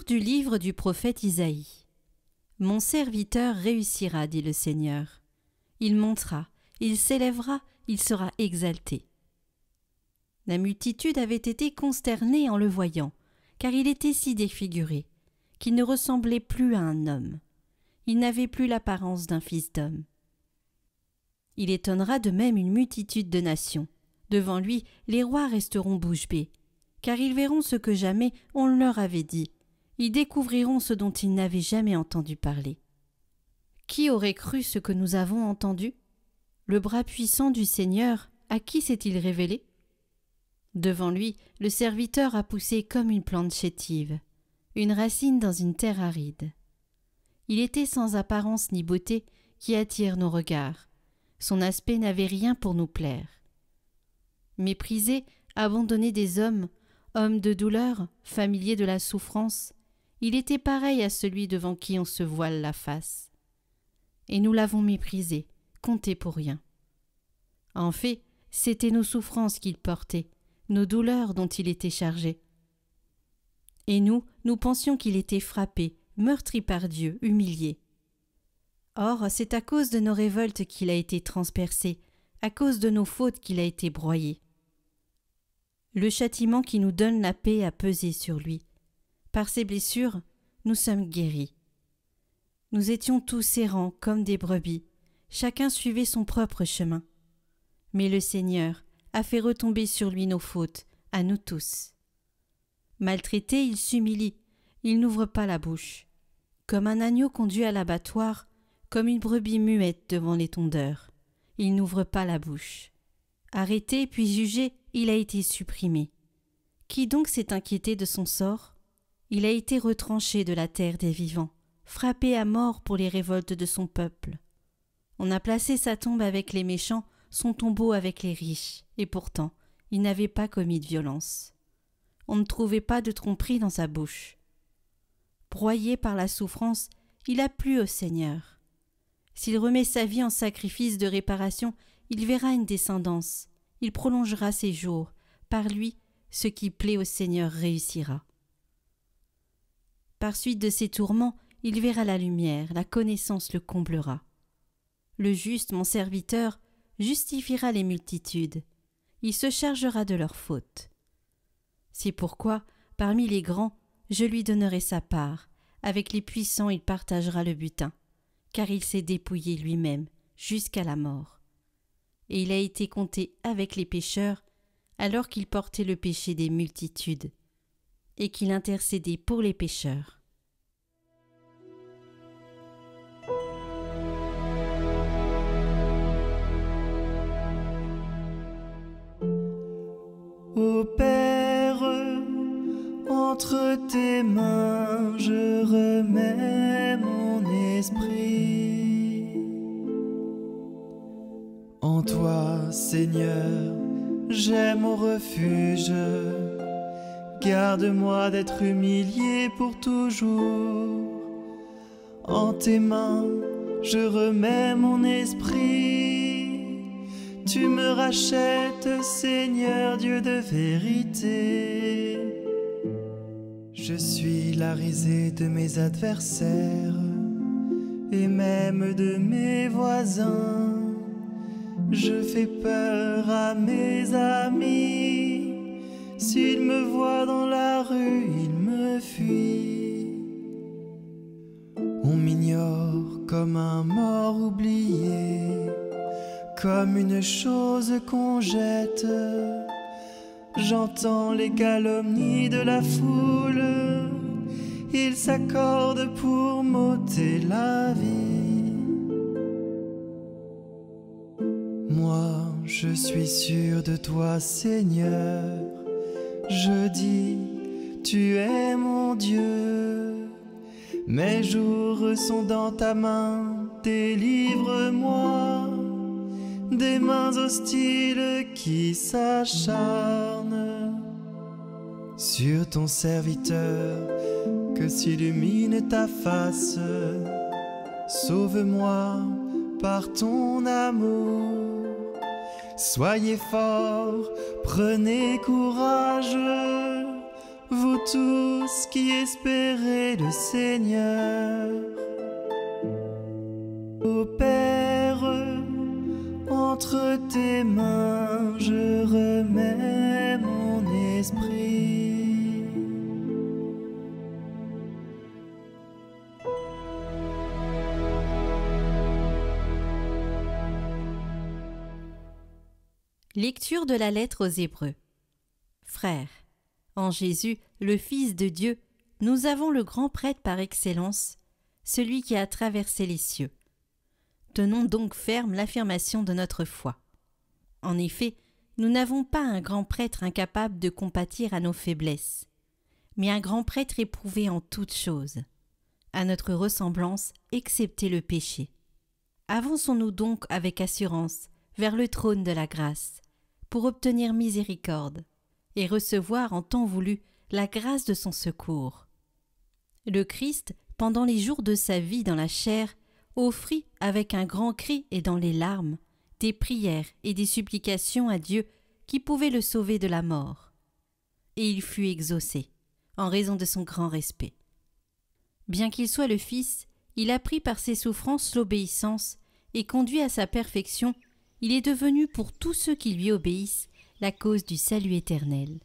Lecture du livre du prophète Isaïe. Mon serviteur réussira, dit le Seigneur. Il montera, il s'élèvera, il sera exalté. La multitude avait été consternée en le voyant, car il était si défiguré, qu'il ne ressemblait plus à un homme. Il n'avait plus l'apparence d'un fils d'homme. Il étonnera de même une multitude de nations. Devant lui, les rois resteront bouche bée, car ils verront ce que jamais on leur avait dit. Ils découvriront ce dont ils n'avaient jamais entendu parler. Qui aurait cru ce que nous avons entendu? Le bras puissant du Seigneur, à qui s'est-il révélé? Devant lui, le serviteur a poussé comme une plante chétive, une racine dans une terre aride. Il était sans apparence ni beauté qui attire nos regards. Son aspect n'avait rien pour nous plaire. Méprisé, abandonné des hommes, homme de douleur, familier de la souffrance, il était pareil à celui devant qui on se voile la face. Et nous l'avons méprisé, compté pour rien. En fait, c'étaient nos souffrances qu'il portait, nos douleurs dont il était chargé. Et nous pensions qu'il était frappé, meurtri par Dieu, humilié. Or, c'est à cause de nos révoltes qu'il a été transpercé, à cause de nos fautes qu'il a été broyé. Le châtiment qui nous donne la paix a pesé sur lui. Par ses blessures, nous sommes guéris. Nous étions tous errants comme des brebis, chacun suivait son propre chemin. Mais le Seigneur a fait retomber sur lui nos fautes, à nous tous. Maltraité, il s'humilie, il n'ouvre pas la bouche. Comme un agneau conduit à l'abattoir, comme une brebis muette devant les tondeurs, il n'ouvre pas la bouche. Arrêté puis jugé, il a été supprimé. Qui donc s'est inquiété de son sort? Il a été retranché de la terre des vivants, frappé à mort pour les révoltes de son peuple. On a placé sa tombe avec les méchants, son tombeau avec les riches, et pourtant, il n'avait pas commis de violence. On ne trouvait pas de tromperie dans sa bouche. Broyé par la souffrance, il a plu au Seigneur. S'il remet sa vie en sacrifice de réparation, il verra une descendance, il prolongera ses jours, par lui, ce qui plaît au Seigneur réussira. Par suite de ses tourments, il verra la lumière, la connaissance le comblera. Le juste, mon serviteur, justifiera les multitudes, il se chargera de leurs fautes. C'est pourquoi, parmi les grands, je lui donnerai sa part, avec les puissants il partagera le butin, car il s'est dépouillé lui-même jusqu'à la mort. Et il a été compté avec les pécheurs, alors qu'il portait le péché des multitudes, et qu'il intercédait pour les pécheurs. Ô Père, entre tes mains je remets mon esprit. En toi, Seigneur, j'ai mon refuge. Garde-moi d'être humilié pour toujours. En tes mains, je remets mon esprit. Tu me rachètes, Seigneur, Dieu de vérité. Je suis la risée de mes adversaires et même de mes voisins. Je fais peur à mes amis. S'ils me voient dans la rue, ils me fuient. On m'ignore comme un mort oublié, comme une chose qu'on jette. J'entends les calomnies de la foule. Ils s'accordent pour m'ôter la vie. Moi, je suis sûr de toi, Seigneur. Je dis, tu es mon Dieu. Mes jours sont dans ta main, délivre-moi des mains hostiles qui s'acharnent sur ton serviteur, que s'illumine ta face. Sauve-moi par ton amour. Soyez forts, prenez courage. vous tous qui espérez le Seigneur. Ô Père, entre tes mains je remets mon esprit. Lecture de la lettre aux Hébreux. Frères, en Jésus, le Fils de Dieu, nous avons le grand prêtre par excellence, celui qui a traversé les cieux. Tenons donc ferme l'affirmation de notre foi. En effet, nous n'avons pas un grand prêtre incapable de compatir à nos faiblesses, mais un grand prêtre éprouvé en toutes choses, à notre ressemblance, excepté le péché. Avançons-nous donc avec assurance vers le trône de la grâce, pour obtenir miséricorde et recevoir en temps voulu la grâce de son secours. Le Christ, pendant les jours de sa vie dans la chair, offrit avec un grand cri et dans les larmes des prières et des supplications à Dieu qui pouvaient le sauver de la mort. Et il fut exaucé, en raison de son grand respect. Bien qu'il soit le Fils, il apprit par ses souffrances l'obéissance, et conduit à sa perfection, il est devenu pour tous ceux qui lui obéissent la cause du salut éternel.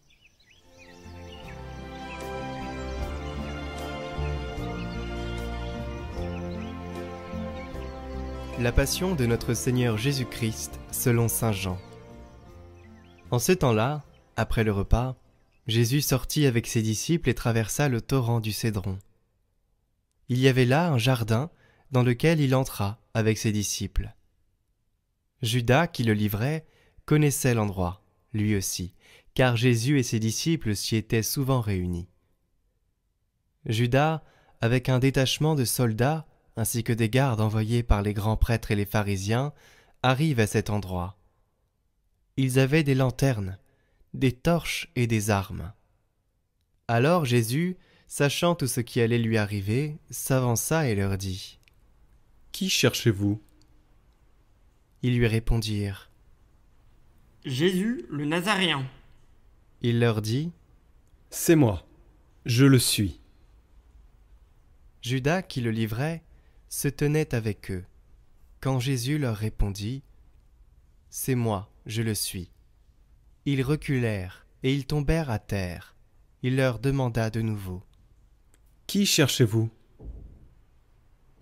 La passion de notre Seigneur Jésus-Christ selon saint Jean. En ce temps-là, après le repas, Jésus sortit avec ses disciples et traversa le torrent du Cédron. Il y avait là un jardin dans lequel il entra avec ses disciples. Judas, qui le livrait, connaissait l'endroit, lui aussi, car Jésus et ses disciples s'y étaient souvent réunis. Judas, avec un détachement de soldats, ainsi que des gardes envoyés par les grands prêtres et les pharisiens, arrive à cet endroit. Ils avaient des lanternes, des torches et des armes. Alors Jésus, sachant tout ce qui allait lui arriver, s'avança et leur dit : « Qui cherchez-vous ? » Ils lui répondirent : « Jésus, le Nazaréen. » Il leur dit : « C'est moi, je le suis. » Judas, qui le livrait, se tenait avec eux. Quand Jésus leur répondit : « C'est moi, je le suis. » Ils reculèrent et ils tombèrent à terre. Il leur demanda de nouveau : « Qui cherchez-vous ? »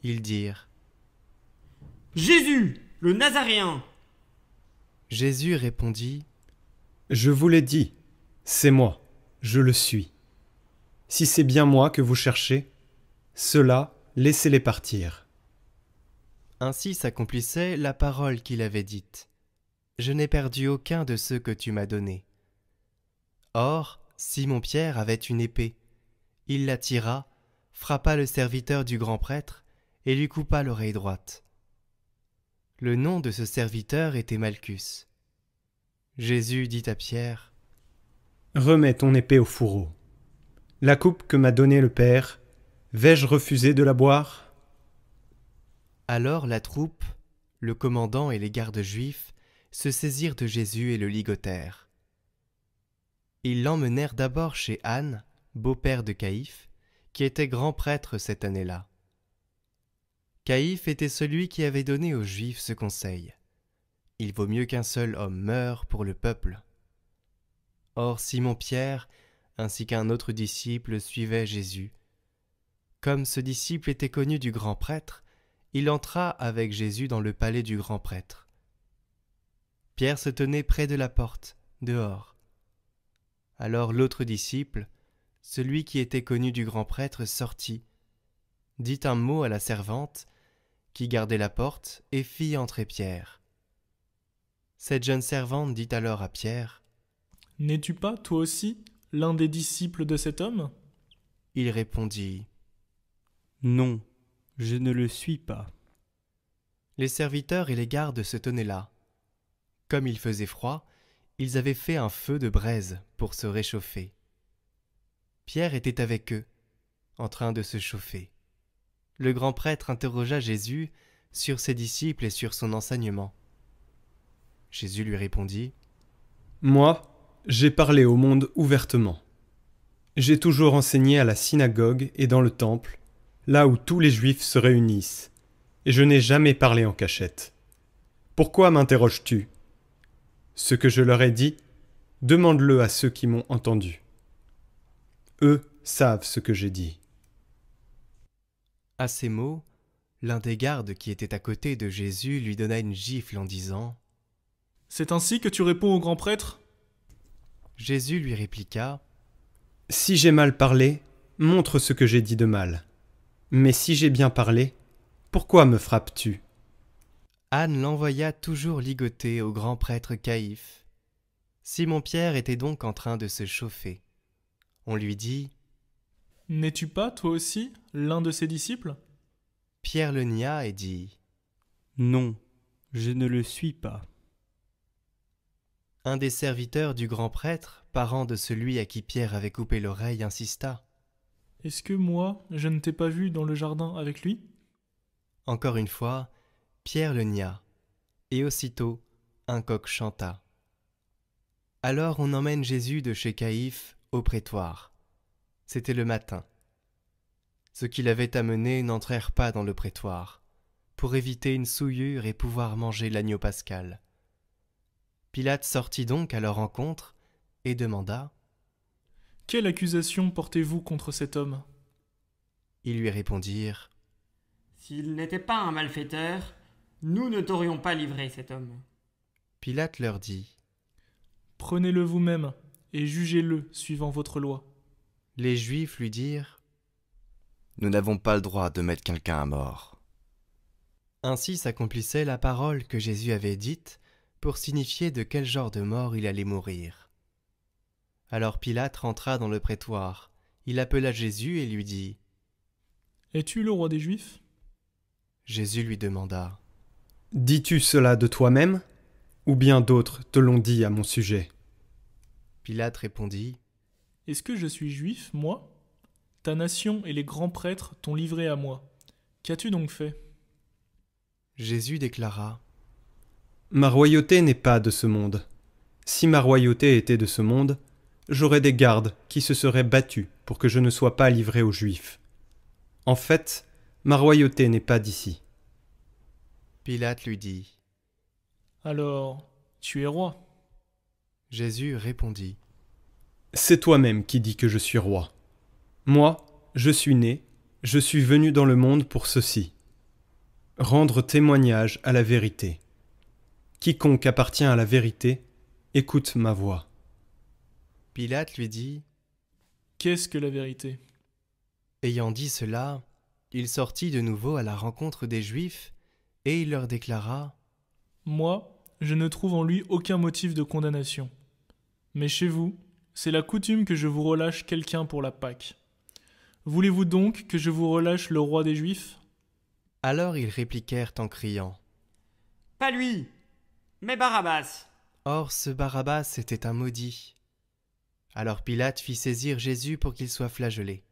Ils dirent : « Jésus, le Nazaréen. » Jésus répondit : « Je vous l'ai dit, c'est moi, je le suis. Si c'est bien moi que vous cherchez, ceux-là, laissez-les partir. » Ainsi s'accomplissait la parole qu'il avait dite : « Je n'ai perdu aucun de ceux que tu m'as donnés. » Or, Simon-Pierre avait une épée. Il la tira, frappa le serviteur du grand prêtre et lui coupa l'oreille droite. Le nom de ce serviteur était Malchus. Jésus dit à Pierre : « Remets ton épée au fourreau. La coupe que m'a donnée le Père, vais-je refuser de la boire ? » Alors la troupe, le commandant et les gardes juifs se saisirent de Jésus et le ligotèrent. Ils l'emmenèrent d'abord chez Anne, beau-père de Caïphe, qui était grand prêtre cette année-là. Caïphe était celui qui avait donné aux Juifs ce conseil : « Il vaut mieux qu'un seul homme meure pour le peuple. » Or Simon-Pierre, ainsi qu'un autre disciple, suivait Jésus. Comme ce disciple était connu du grand prêtre, il entra avec Jésus dans le palais du grand prêtre. Pierre se tenait près de la porte, dehors. Alors l'autre disciple, celui qui était connu du grand prêtre, sortit, dit un mot à la servante, qui gardait la porte, et fit entrer Pierre. Cette jeune servante dit alors à Pierre : « N'es-tu pas, toi aussi, l'un des disciples de cet homme ? » Il répondit : « Non, je ne le suis pas. » Les serviteurs et les gardes se tenaient là. Comme il faisait froid, ils avaient fait un feu de braise pour se réchauffer. Pierre était avec eux, en train de se chauffer. Le grand prêtre interrogea Jésus sur ses disciples et sur son enseignement. Jésus lui répondit : « Moi, j'ai parlé au monde ouvertement. J'ai toujours enseigné à la synagogue et dans le temple, là où tous les Juifs se réunissent, et je n'ai jamais parlé en cachette. Pourquoi m'interroges-tu ? Ce que je leur ai dit, demande-le à ceux qui m'ont entendu. Eux savent ce que j'ai dit. » À ces mots, l'un des gardes qui était à côté de Jésus lui donna une gifle en disant « C'est ainsi que tu réponds au grand prêtre ?» Jésus lui répliqua « Si j'ai mal parlé, montre ce que j'ai dit de mal. Mais si j'ai bien parlé, pourquoi me frappes-tu » Anne l'envoya toujours ligoter au grand prêtre Caïphe. Simon-Pierre était donc en train de se chauffer. On lui dit « N'es-tu pas, toi aussi, l'un de ses disciples ?» Pierre le nia et dit « Non, je ne le suis pas. » Un des serviteurs du grand prêtre, parent de celui à qui Pierre avait coupé l'oreille, insista. « Est-ce que moi, je ne t'ai pas vu dans le jardin avec lui ?» Encore une fois, Pierre le nia, et aussitôt un coq chanta. Alors on emmène Jésus de chez Caïphe au prétoire. C'était le matin. Ceux qui l'avaient amené n'entrèrent pas dans le prétoire, pour éviter une souillure et pouvoir manger l'agneau pascal. Pilate sortit donc à leur rencontre et demanda « Quelle accusation portez-vous contre cet homme ?» Ils lui répondirent « S'il n'était pas un malfaiteur, nous ne t'aurions pas livré cet homme. » Pilate leur dit « Prenez-le vous-même et jugez-le suivant votre loi. » Les Juifs lui dirent « Nous n'avons pas le droit de mettre quelqu'un à mort. » Ainsi s'accomplissait la parole que Jésus avait dite pour signifier de quel genre de mort il allait mourir. Alors Pilate rentra dans le prétoire. Il appela Jésus et lui dit « Es-tu le roi des Juifs ?» Jésus lui demanda « Dis-tu cela de toi-même, ou bien d'autres te l'ont dit à mon sujet ?» Pilate répondit « Est-ce que je suis juif, moi ? Ta nation et les grands prêtres t'ont livré à moi. Qu'as-tu donc fait ?» Jésus déclara « Ma royauté n'est pas de ce monde. Si ma royauté était de ce monde, j'aurais des gardes qui se seraient battus pour que je ne sois pas livré aux Juifs. En fait, ma royauté n'est pas d'ici. » Pilate lui dit « Alors, tu es roi ?» Jésus répondit « C'est toi-même qui dis que je suis roi. Moi, je suis né, je suis venu dans le monde pour ceci. Rendre témoignage à la vérité. Quiconque appartient à la vérité, écoute ma voix. » Pilate lui dit « Qu'est-ce que la vérité ?» Ayant dit cela, il sortit de nouveau à la rencontre des Juifs et il leur déclara « Moi, je ne trouve en lui aucun motif de condamnation. Mais chez vous, c'est la coutume que je vous relâche quelqu'un pour la Pâque. Voulez-vous donc que je vous relâche le roi des Juifs ?» Alors ils répliquèrent en criant « Pas lui, mais Barabbas !» Or ce Barabbas était un maudit. Alors Pilate fit saisir Jésus pour qu'il soit flagellé.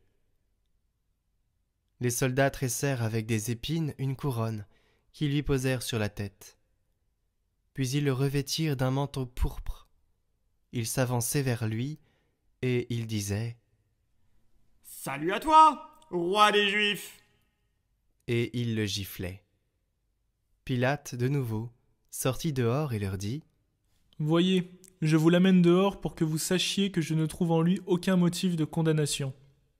Les soldats tressèrent avec des épines une couronne qu'ils lui posèrent sur la tête. Puis ils le revêtirent d'un manteau pourpre. Ils s'avançaient vers lui et ils disaient « Salut à toi, roi des Juifs !» Et ils le giflaient. Pilate, de nouveau, sortit dehors et leur dit « Voyez, je vous l'amène dehors pour que vous sachiez que je ne trouve en lui aucun motif de condamnation. »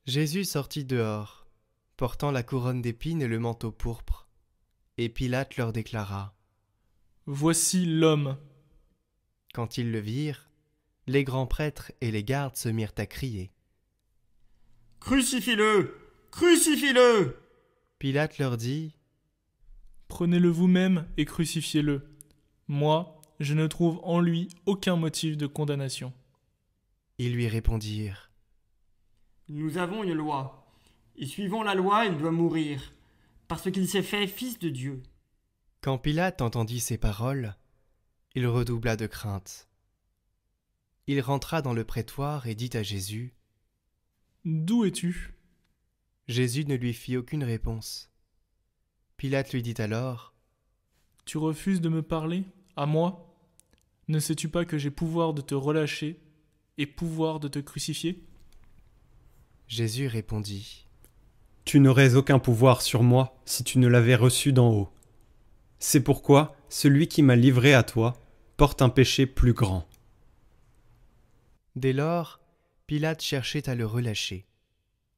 Jésus sortit dehors, portant la couronne d'épines et le manteau pourpre. Et Pilate leur déclara « Voici l'homme !» Quand ils le virent, les grands prêtres et les gardes se mirent à crier. « Crucifie-le ! Crucifie-le !» Pilate leur dit « Prenez-le vous-même et crucifiez-le. Moi, je ne trouve en lui aucun motif de condamnation. » Ils lui répondirent « Nous avons une loi, et suivant la loi, il doit mourir, parce qu'il s'est fait fils de Dieu. » Quand Pilate entendit ces paroles, il redoubla de crainte. Il rentra dans le prétoire et dit à Jésus « D'où es-tu » Jésus ne lui fit aucune réponse. Pilate lui dit alors « Tu refuses de me parler, à moi ? Ne sais-tu pas que j'ai pouvoir de te relâcher et pouvoir de te crucifier ?» Jésus répondit, Tu n'aurais aucun pouvoir sur moi si tu ne l'avais reçu d'en haut. C'est pourquoi celui qui m'a livré à toi porte un péché plus grand. Dès lors, Pilate cherchait à le relâcher.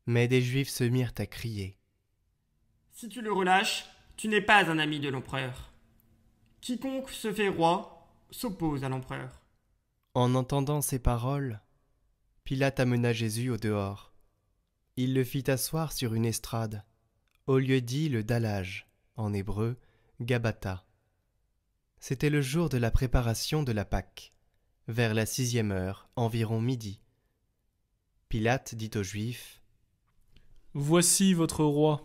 Mais des Juifs se mirent à crier. Si tu le relâches, tu n'es pas un ami de l'empereur. Quiconque se fait roi s'oppose à l'empereur. En entendant ces paroles, Pilate amena Jésus au dehors. Il le fit asseoir sur une estrade, au lieu dit le dallage, en hébreu, Gabbatha. C'était le jour de la préparation de la Pâque, vers la 6e heure, environ midi. Pilate dit aux Juifs, « Voici votre roi. »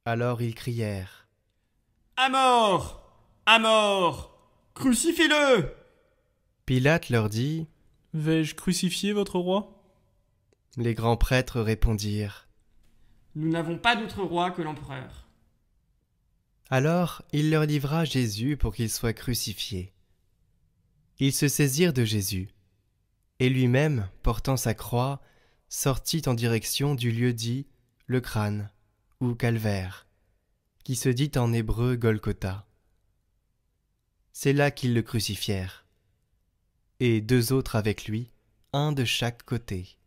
Alors ils crièrent, « À mort! À mort! Crucifiez-le » Pilate leur dit, « Vais-je crucifier votre roi ?» Les grands prêtres répondirent, « Nous n'avons pas d'autre roi que l'empereur. » Alors il leur livra Jésus pour qu'il soit crucifié. Ils se saisirent de Jésus, et lui-même, portant sa croix, sortit en direction du lieu dit le crâne, ou calvaire, qui se dit en hébreu Golgotha. C'est là qu'ils le crucifièrent, et 2 autres avec lui, un de chaque côté,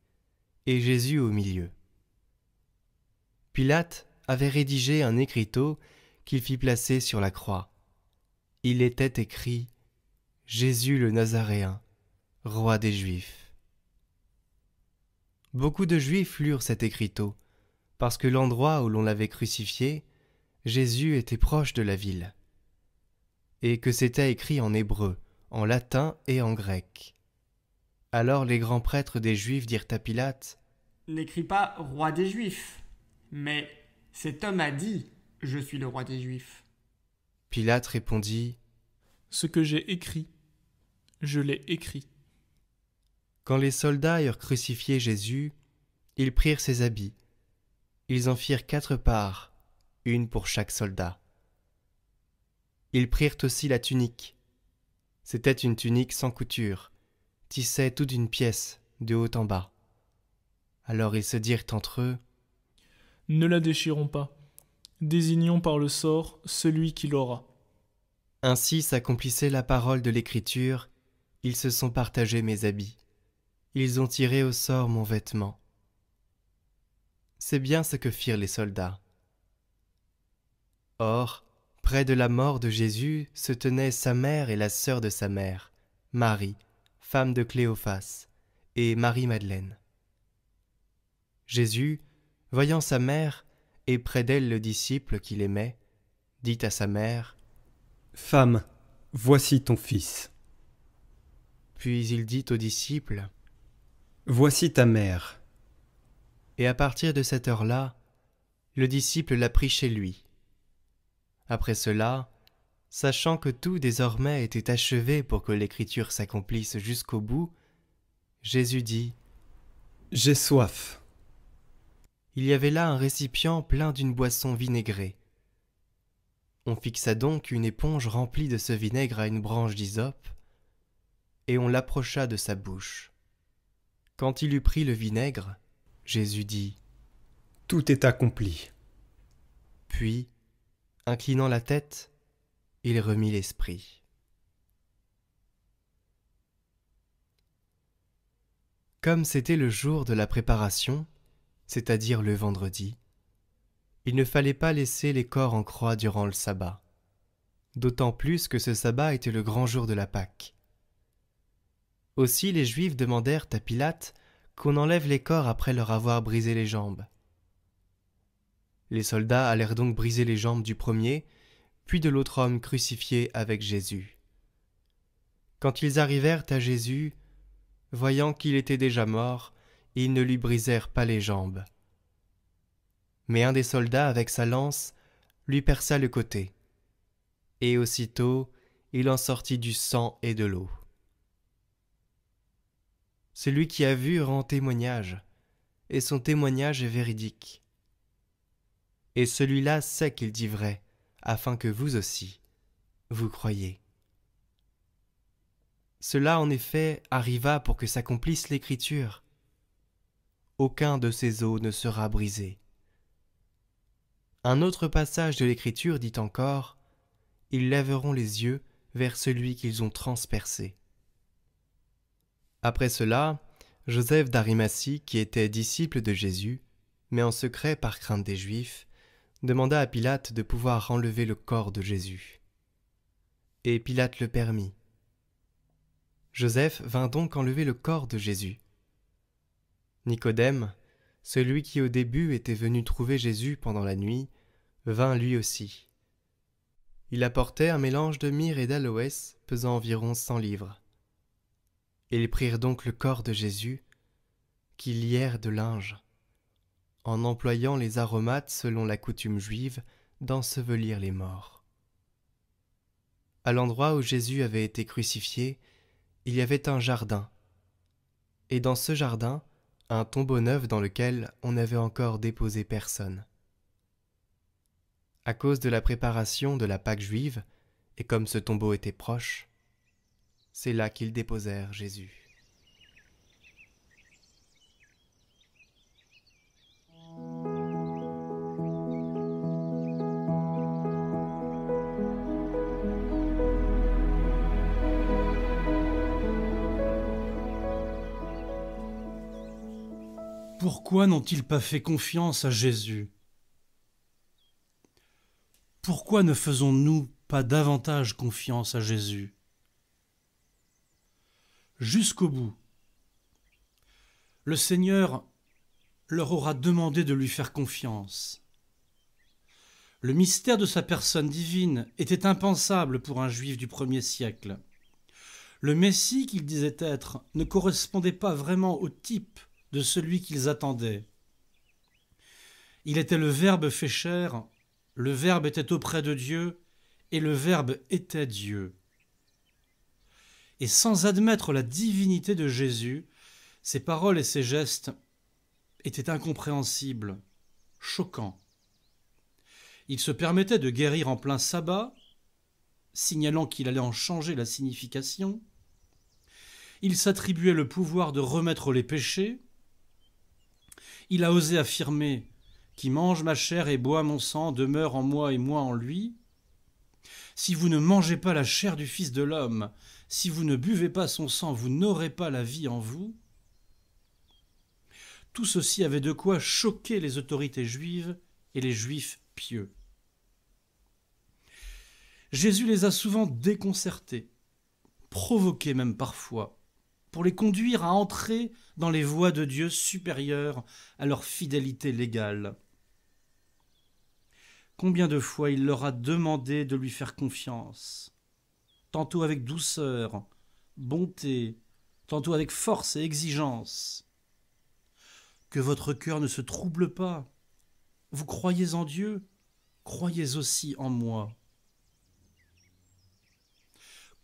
et Jésus au milieu. Pilate avait rédigé un écriteau qu'il fit placer sur la croix. Il était écrit « Jésus le Nazaréen, roi des Juifs ». Beaucoup de Juifs lurent cet écriteau, parce que l'endroit où l'on l'avait crucifié, Jésus était proche de la ville, et que c'était écrit en hébreu, en latin et en grec. Alors les grands prêtres des Juifs dirent à Pilate, « N'écris pas roi des Juifs, mais cet homme a dit « Je suis le roi des Juifs ». Pilate répondit, « Ce que j'ai écrit, je l'ai écrit. » Quand les soldats eurent crucifié Jésus, ils prirent ses habits. Ils en firent 4 parts, une pour chaque soldat. Ils prirent aussi la tunique. C'était une tunique sans couture, tissée toute d'une pièce, de haut en bas. Alors ils se dirent entre eux, « Ne la déchirons pas, désignons par le sort celui qui l'aura. » Ainsi s'accomplissait la parole de l'Écriture, ils se sont partagés mes habits. Ils ont tiré au sort mon vêtement. C'est bien ce que firent les soldats. Or, près de la mort de Jésus se tenaient sa mère et la sœur de sa mère, Marie, femme de Cléophas, et Marie-Madeleine. Jésus, voyant sa mère et près d'elle le disciple qu'il aimait, dit à sa mère, « Femme, voici ton fils. » Puis il dit au disciple, « Voici ta mère. » Et à partir de cette heure-là, le disciple l'a pris chez lui. Après cela, sachant que tout désormais était achevé pour que l'Écriture s'accomplisse jusqu'au bout, Jésus dit, « J'ai soif. » Il y avait là un récipient plein d'une boisson vinaigrée. On fixa donc une éponge remplie de ce vinaigre à une branche d'hysope, et on l'approcha de sa bouche. Quand il eut pris le vinaigre, Jésus dit, « Tout est accompli. » Puis, inclinant la tête, il remit l'esprit. Comme c'était le jour de la préparation, c'est-à-dire le vendredi, il ne fallait pas laisser les corps en croix durant le sabbat, d'autant plus que ce sabbat était le grand jour de la Pâque. Aussi les Juifs demandèrent à Pilate qu'on enlève les corps après leur avoir brisé les jambes. Les soldats allèrent donc briser les jambes du premier, puis de l'autre homme crucifié avec Jésus. Quand ils arrivèrent à Jésus, voyant qu'il était déjà mort, ils ne lui brisèrent pas les jambes. Mais un des soldats, avec sa lance, lui perça le côté, et aussitôt il en sortit du sang et de l'eau. Celui qui a vu rend témoignage, et son témoignage est véridique. Et celui-là sait qu'il dit vrai, afin que vous aussi, vous croyiez. Cela en effet arriva pour que s'accomplisse l'Écriture. aucun de ses os ne sera brisé. Un autre passage de l'Écriture dit encore « Ils lèveront les yeux vers celui qu'ils ont transpercé. » Après cela, Joseph d'Arimathie, qui était disciple de Jésus, mais en secret par crainte des Juifs, demanda à Pilate de pouvoir enlever le corps de Jésus. Et Pilate le permit. Joseph vint donc enlever le corps de Jésus. Nicodème, celui qui au début était venu trouver Jésus pendant la nuit, vint lui aussi. Il apportait un mélange de myrrhe et d'aloès pesant environ 100 livres. Ils prirent donc le corps de Jésus, qu'ils lièrent de linge, en employant les aromates selon la coutume juive d'ensevelir les morts. À l'endroit où Jésus avait été crucifié, il y avait un jardin, et dans ce jardin, un tombeau neuf dans lequel on n'avait encore déposé personne. À cause de la préparation de la Pâque juive, et comme ce tombeau était proche, c'est là qu'ils déposèrent Jésus. Pourquoi n'ont-ils pas fait confiance à Jésus? Pourquoi ne faisons-nous pas davantage confiance à Jésus? Jusqu'au bout, le Seigneur leur aura demandé de lui faire confiance. Le mystère de sa personne divine était impensable pour un Juif du 1er siècle. Le Messie qu'il disait être ne correspondait pas vraiment au type de celui qu'ils attendaient. Il était le Verbe fait chair, le Verbe était auprès de Dieu, et le Verbe était Dieu. Et sans admettre la divinité de Jésus, ses paroles et ses gestes étaient incompréhensibles, choquants. Il se permettait de guérir en plein sabbat, signalant qu'il allait en changer la signification. Il s'attribuait le pouvoir de remettre les péchés. Il a osé affirmer « Qui mange ma chair et boit mon sang demeure en moi et moi en lui. Si vous ne mangez pas la chair du Fils de l'homme, si vous ne buvez pas son sang, vous n'aurez pas la vie en vous. » Tout ceci avait de quoi choquer les autorités juives et les Juifs pieux. Jésus les a souvent déconcertés, provoqués même parfois, pour les conduire à entrer dans les voies de Dieu supérieures à leur fidélité légale. Combien de fois il leur a demandé de lui faire confiance, tantôt avec douceur, bonté, tantôt avec force et exigence. Que votre cœur ne se trouble pas. Vous croyez en Dieu, croyez aussi en moi.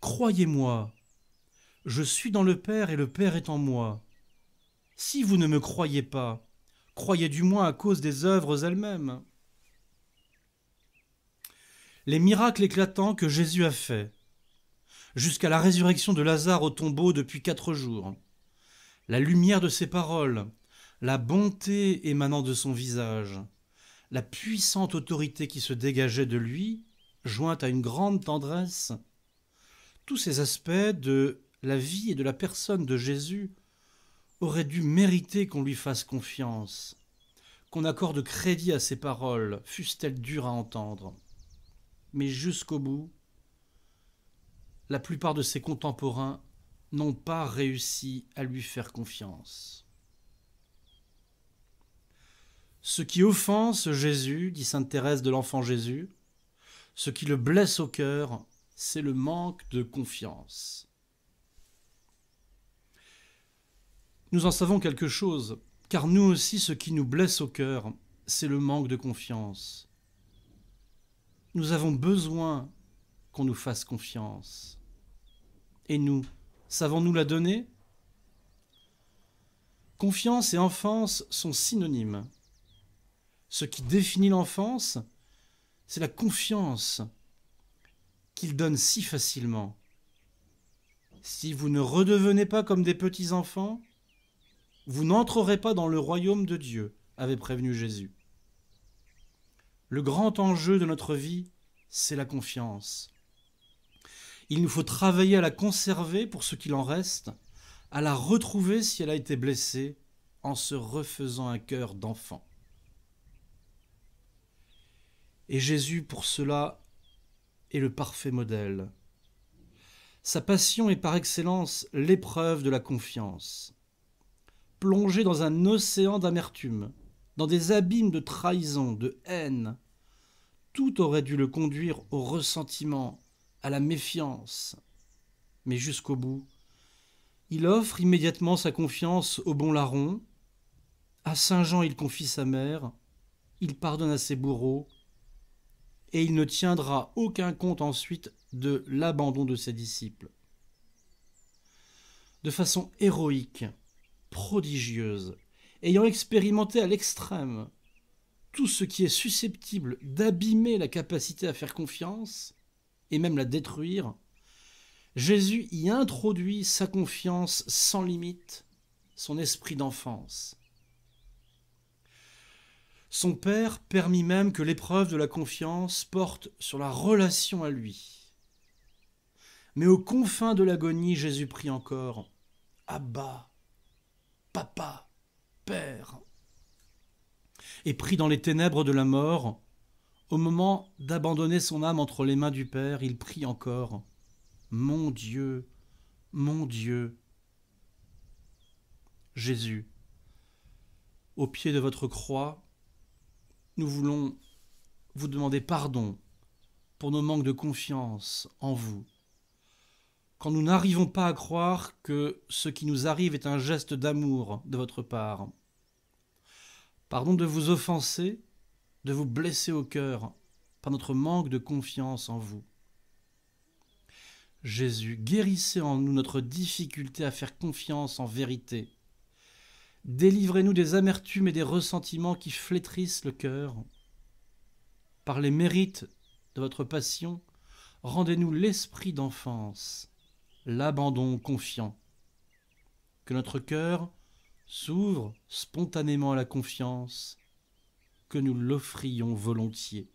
Croyez-moi, je suis dans le Père et le Père est en moi. Si vous ne me croyez pas, croyez du moins à cause des œuvres elles-mêmes. Les miracles éclatants que Jésus a faits, jusqu'à la résurrection de Lazare au tombeau depuis 4 jours, la lumière de ses paroles, la bonté émanant de son visage, la puissante autorité qui se dégageait de lui, jointe à une grande tendresse, tous ces aspects de la vie et de la personne de Jésus auraient dû mériter qu'on lui fasse confiance, qu'on accorde crédit à ses paroles, fussent-elles dures à entendre. Mais jusqu'au bout, la plupart de ses contemporains n'ont pas réussi à lui faire confiance. Ce qui offense Jésus, dit sainte Thérèse de l'Enfant Jésus, ce qui le blesse au cœur, c'est le manque de confiance. Nous en savons quelque chose, car nous aussi, ce qui nous blesse au cœur, c'est le manque de confiance. Nous avons besoin qu'on nous fasse confiance. Et nous, savons-nous la donner? Confiance et enfance sont synonymes. Ce qui définit l'enfance, c'est la confiance qu'il donne si facilement. Si vous ne redevenez pas comme des petits enfants, vous n'entrerez pas dans le royaume de Dieu, avait prévenu Jésus. Le grand enjeu de notre vie, c'est la confiance. Il nous faut travailler à la conserver pour ce qu'il en reste, à la retrouver si elle a été blessée, en se refaisant un cœur d'enfant. Et Jésus, pour cela, est le parfait modèle. Sa passion est par excellence l'épreuve de la confiance. Plongé dans un océan d'amertume, dans des abîmes de trahison, de haine, tout aurait dû le conduire au ressentiment, à la méfiance. Mais jusqu'au bout, il offre immédiatement sa confiance au bon larron. À Saint Jean, il confie sa mère, il pardonne à ses bourreaux, et il ne tiendra aucun compte ensuite de l'abandon de ses disciples. De façon héroïque, prodigieuse, ayant expérimenté à l'extrême tout ce qui est susceptible d'abîmer la capacité à faire confiance, et même la détruire, Jésus y introduit sa confiance sans limite, son esprit d'enfance. Son Père permit même que l'épreuve de la confiance porte sur la relation à lui. Mais aux confins de l'agonie, Jésus prie encore « Abba, Papa, Père ». Et pris dans les ténèbres de la mort, au moment d'abandonner son âme entre les mains du Père, il prie encore « Mon Dieu, mon Dieu ». Jésus, au pied de votre croix, nous voulons vous demander pardon pour nos manques de confiance en vous. Quand nous n'arrivons pas à croire que ce qui nous arrive est un geste d'amour de votre part. Pardon de vous offenser, de vous blesser au cœur par notre manque de confiance en vous. Jésus, guérissez en nous notre difficulté à faire confiance en vérité. Délivrez-nous des amertumes et des ressentiments qui flétrissent le cœur. Par les mérites de votre passion, rendez-nous l'esprit d'enfance, l'abandon confiant. Que notre cœur s'ouvre spontanément à la confiance, que nous l'offrions volontiers.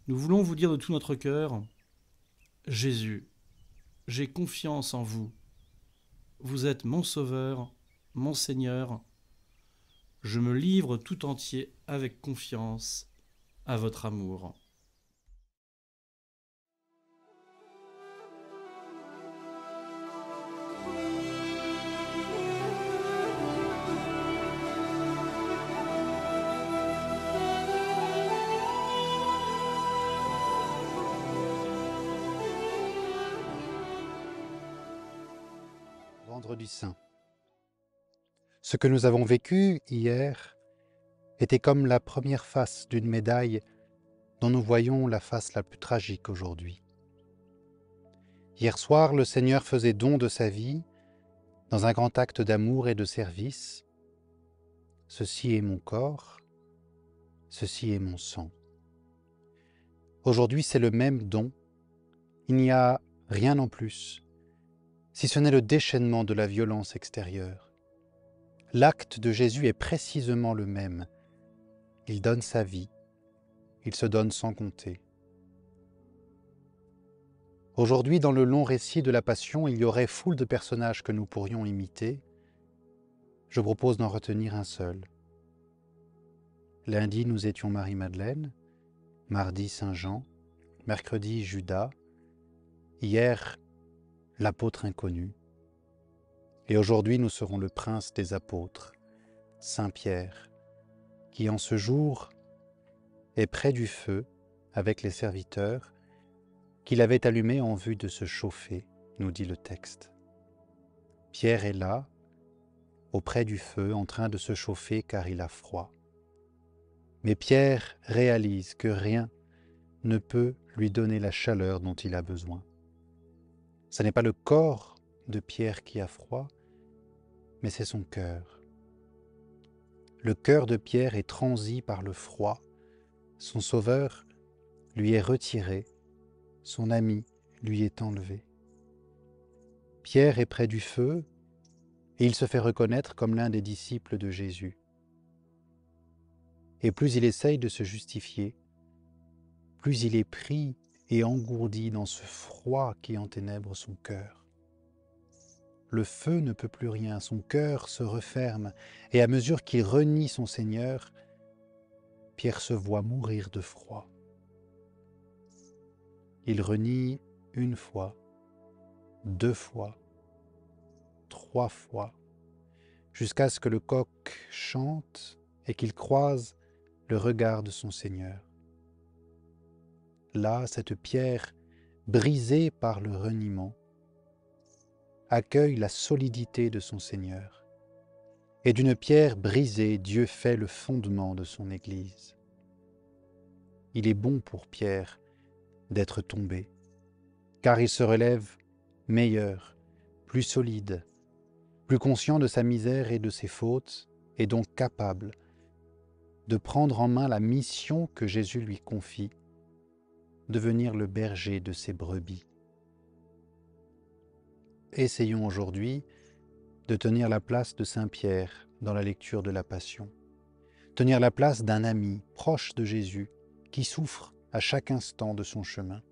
Nous voulons vous dire de tout notre cœur, Jésus, j'ai confiance en vous. Vous êtes mon Sauveur, mon Seigneur. Je me livre tout entier avec confiance à votre amour. Vendredi Saint. Ce que nous avons vécu hier était comme la première face d'une médaille dont nous voyons la face la plus tragique aujourd'hui. Hier soir, le Seigneur faisait don de sa vie dans un grand acte d'amour et de service. Ceci est mon corps, ceci est mon sang. Aujourd'hui, c'est le même don. Il n'y a rien en plus, si ce n'est le déchaînement de la violence extérieure. L'acte de Jésus est précisément le même. Il donne sa vie, il se donne sans compter. Aujourd'hui, dans le long récit de la Passion, il y aurait foule de personnages que nous pourrions imiter. Je propose d'en retenir un seul. Lundi, nous étions Marie-Madeleine, mardi, Saint Jean, mercredi, Judas, hier, l'apôtre inconnu. Et aujourd'hui, nous serons le prince des apôtres, Saint Pierre, qui en ce jour est près du feu avec les serviteurs qu'il avait allumé en vue de se chauffer, nous dit le texte. Pierre est là, auprès du feu, en train de se chauffer car il a froid. Mais Pierre réalise que rien ne peut lui donner la chaleur dont il a besoin. Ce n'est pas le corps de Pierre qui a froid, mais c'est son cœur. Le cœur de Pierre est transi par le froid. Son sauveur lui est retiré, son ami lui est enlevé. Pierre est près du feu, et il se fait reconnaître comme l'un des disciples de Jésus. Et plus il essaye de se justifier, plus il est pris et engourdi dans ce froid qui enténèbre son cœur. Le feu ne peut plus rien, son cœur se referme, et à mesure qu'il renie son Seigneur, Pierre se voit mourir de froid. Il renie une fois, 2 fois, 3 fois, jusqu'à ce que le coq chante et qu'il croise le regard de son Seigneur. Là, cette pierre, brisée par le reniement, accueille la solidité de son Seigneur. Et d'une pierre brisée, Dieu fait le fondement de son Église. Il est bon pour Pierre d'être tombé, car il se relève meilleur, plus solide, plus conscient de sa misère et de ses fautes, et donc capable de prendre en main la mission que Jésus lui confie, devenir le berger de ses brebis. Essayons aujourd'hui de tenir la place de Saint Pierre dans la lecture de la Passion, tenir la place d'un ami proche de Jésus qui souffre à chaque instant de son chemin,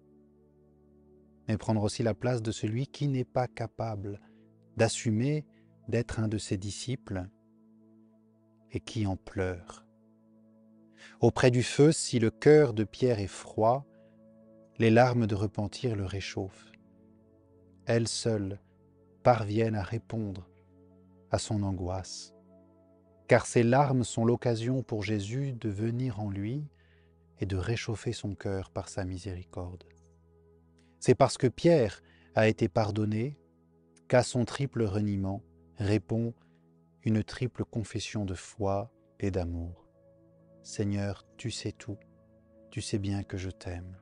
mais prendre aussi la place de celui qui n'est pas capable d'assumer d'être un de ses disciples et qui en pleure. Auprès du feu, si le cœur de Pierre est froid, les larmes de repentir le réchauffent. Elles seules parviennent à répondre à son angoisse, car ces larmes sont l'occasion pour Jésus de venir en lui et de réchauffer son cœur par sa miséricorde. C'est parce que Pierre a été pardonné qu'à son triple reniement répond une triple confession de foi et d'amour. Seigneur, tu sais tout, tu sais bien que je t'aime.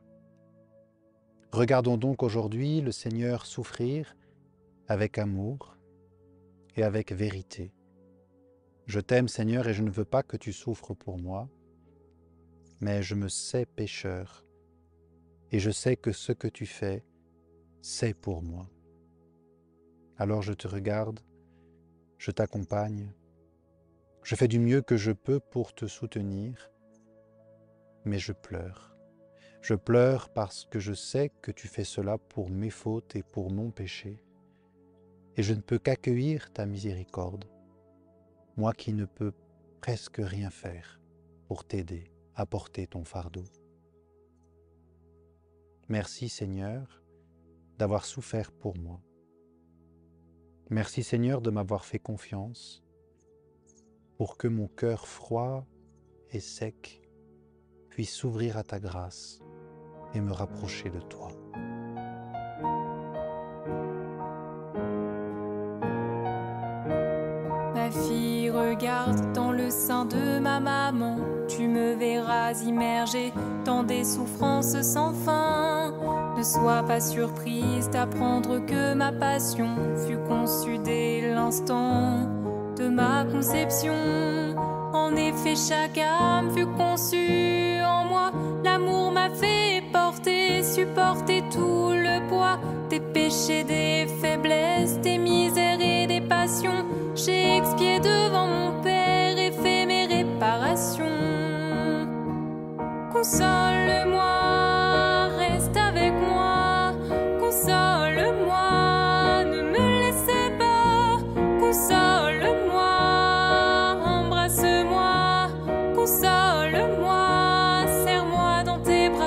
Regardons donc aujourd'hui le Seigneur souffrir avec amour et avec vérité. Je t'aime, Seigneur, et je ne veux pas que tu souffres pour moi, mais je me sais pécheur, et je sais que ce que tu fais, c'est pour moi. Alors je te regarde, je t'accompagne, je fais du mieux que je peux pour te soutenir, mais je pleure. Je pleure parce que je sais que tu fais cela pour mes fautes et pour mon péché, et je ne peux qu'accueillir ta miséricorde, moi qui ne peux presque rien faire pour t'aider à porter ton fardeau. Merci Seigneur d'avoir souffert pour moi. Merci Seigneur de m'avoir fait confiance pour que mon cœur froid et sec puisse s'ouvrir à ta grâce et me rapprocher de toi. Ma fille, regarde dans le sein de ma maman, tu me verras immergée dans des souffrances sans fin. Ne sois pas surprise d'apprendre que ma passion fut conçue dès l'instant de ma conception. En effet, chaque âme fut conçue en moi. L'amour m'a fait porter, supporter tout le poids des péchés, des faiblesses, des misères et des passions. J'ai expié devant mon Père et fait mes réparations. Console-moi, reste avec moi. Console-moi, ne me laisse pas. Console-moi, embrasse-moi. Console-moi, serre-moi dans tes bras.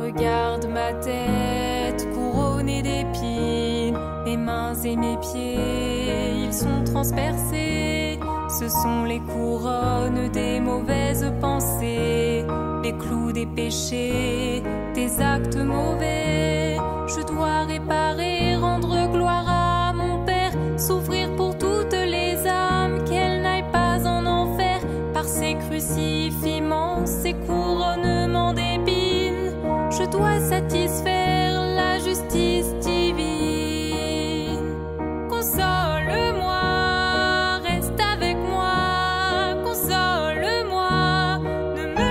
Regarde ma tête couronnée d'épines, mes mains et mes pieds, ils sont transpercés. Ce sont les couronnes des mauvaises pensées, les clous des péchés, des actes mauvais. Je dois réparer, rendre gloire à mon Père, souffrir pour toutes les âmes, qu'elles n'aillent pas en enfer, par ces crucifiements, ces couronnements d'épines. Je dois satisfaire la justice divine. Console-moi, reste avec moi. Console-moi, ne me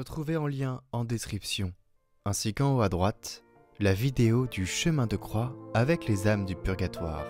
Retrouvez en lien en description, ainsi qu'en haut à droite, la vidéo du chemin de croix avec les âmes du purgatoire.